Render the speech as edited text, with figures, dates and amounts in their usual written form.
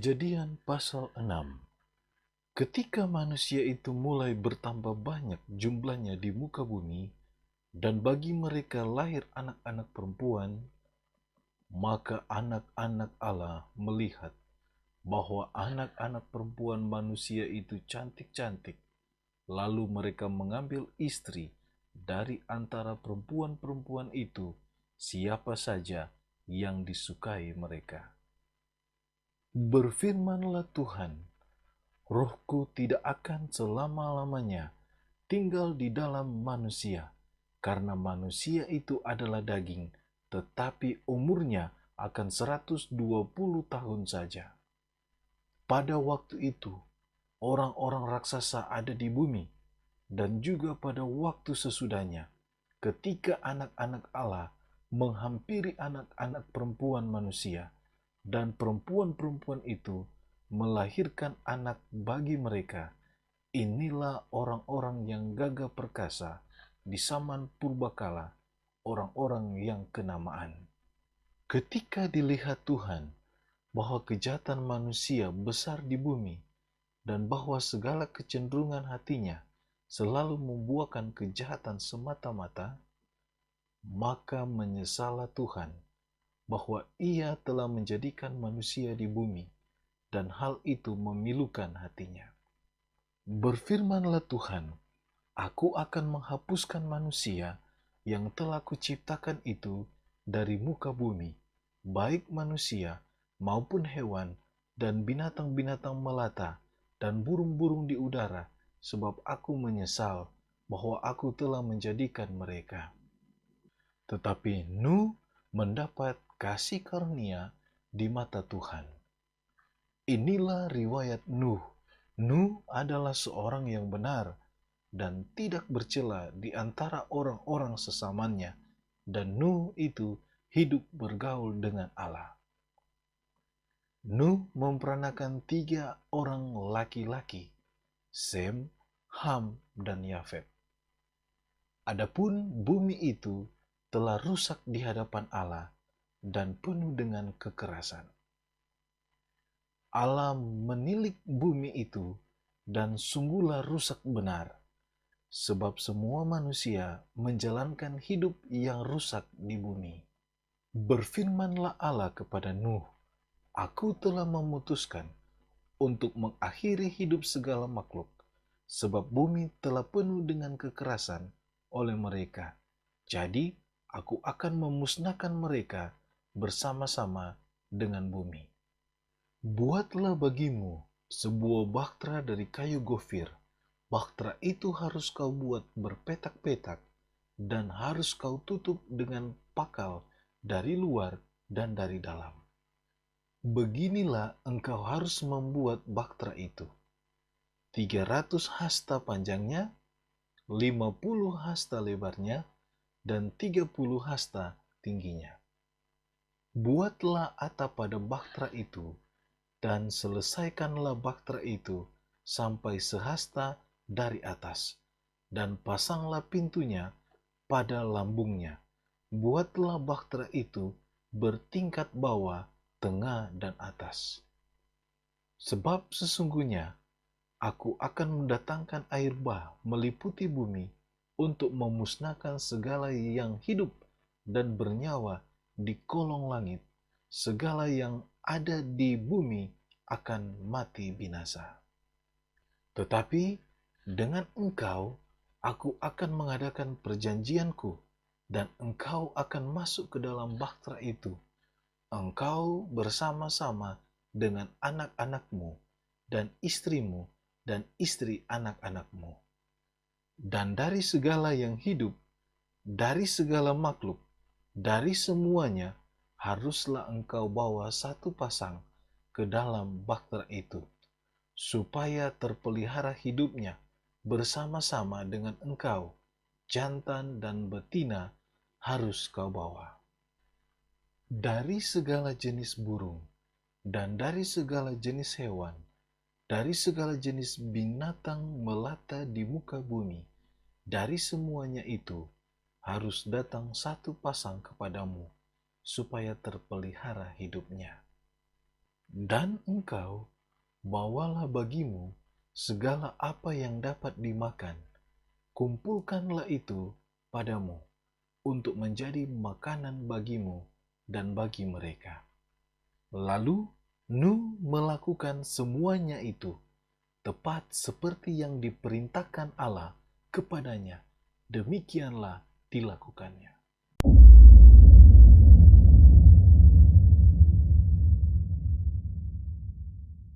Kejadian pasal 6. Ketika manusia itu mulai bertambah banyak jumlahnya di muka bumi, dan bagi mereka lahir anak-anak perempuan, maka anak-anak Allah melihat bahwa anak-anak perempuan manusia itu cantik-cantik. Lalu mereka mengambil istri dari antara perempuan-perempuan itu, siapa saja yang disukai mereka. Berfirmanlah Tuhan, Rohku tidak akan selama-lamanya tinggal di dalam manusia, karena manusia itu adalah daging, tetapi umurnya akan 120 tahun saja. Pada waktu itu, orang-orang raksasa ada di bumi, dan juga pada waktu sesudahnya, ketika anak-anak Allah menghampiri anak-anak perempuan manusia, dan perempuan-perempuan itu melahirkan anak bagi mereka. Inilah orang-orang yang gagah perkasa di zaman purbakala, orang-orang yang kenamaan. Ketika dilihat Tuhan bahwa kejahatan manusia besar di bumi, dan bahwa segala kecenderungan hatinya selalu membuahkan kejahatan semata-mata, maka menyesallah Tuhan bahwa Ia telah menjadikan manusia di bumi, dan hal itu memilukan hatinya. Berfirmanlah Tuhan, Aku akan menghapuskan manusia yang telah kuciptakan itu dari muka bumi, baik manusia maupun hewan dan binatang-binatang melata dan burung-burung di udara, sebab aku menyesal bahwa aku telah menjadikan mereka. Tetapi Nuh mendapat kasih karunia di mata Tuhan. Inilah riwayat Nuh. Nuh adalah seorang yang benar dan tidak bercela di antara orang-orang sesamanya, dan Nuh itu hidup bergaul dengan Allah. Nuh memperanakan 3 orang laki-laki, Sem, Ham, dan Yafet. Adapun bumi itu telah rusak di hadapan Allah dan penuh dengan kekerasan. Allah menilik bumi itu, dan sungguhlah rusak benar, sebab semua manusia menjalankan hidup yang rusak di bumi. Berfirmanlah Allah kepada Nuh, Aku telah memutuskan untuk mengakhiri hidup segala makhluk, sebab bumi telah penuh dengan kekerasan oleh mereka. Jadi, aku akan memusnahkan mereka bersama-sama dengan bumi. Buatlah bagimu sebuah bahtera dari kayu gofir. Bahtera itu harus kau buat berpetak-petak, dan harus kau tutup dengan pakal dari luar dan dari dalam. Beginilah engkau harus membuat bahtera itu. 300 hasta panjangnya, 50 hasta lebarnya, dan 30 hasta tingginya. Buatlah atap pada bahtera itu, dan selesaikanlah bahtera itu sampai sehasta dari atas, dan pasanglah pintunya pada lambungnya. Buatlah bahtera itu bertingkat bawah, tengah, dan atas. Sebab sesungguhnya aku akan mendatangkan air bah meliputi bumi untuk memusnahkan segala yang hidup dan bernyawa di kolong langit. Segala yang ada di bumi akan mati binasa. Tetapi dengan engkau aku akan mengadakan perjanjianku, dan engkau akan masuk ke dalam bahtera itu, engkau bersama-sama dengan anak-anakmu dan istrimu dan istri anak-anakmu. Dan dari segala yang hidup, dari segala makhluk, dari semuanya, haruslah engkau bawa 1 pasang ke dalam bahtera itu, supaya terpelihara hidupnya bersama-sama dengan engkau. Jantan dan betina harus kau bawa. Dari segala jenis burung, dan dari segala jenis hewan, dari segala jenis binatang melata di muka bumi, dari semuanya itu harus datang 1 pasang kepadamu, supaya terpelihara hidupnya. Dan engkau bawalah bagimu segala apa yang dapat dimakan, kumpulkanlah itu padamu untuk menjadi makanan bagimu dan bagi mereka. Lalu Nuh melakukan semuanya itu, tepat seperti yang diperintahkan Allah kepadanya. Demikianlah dilakukannya.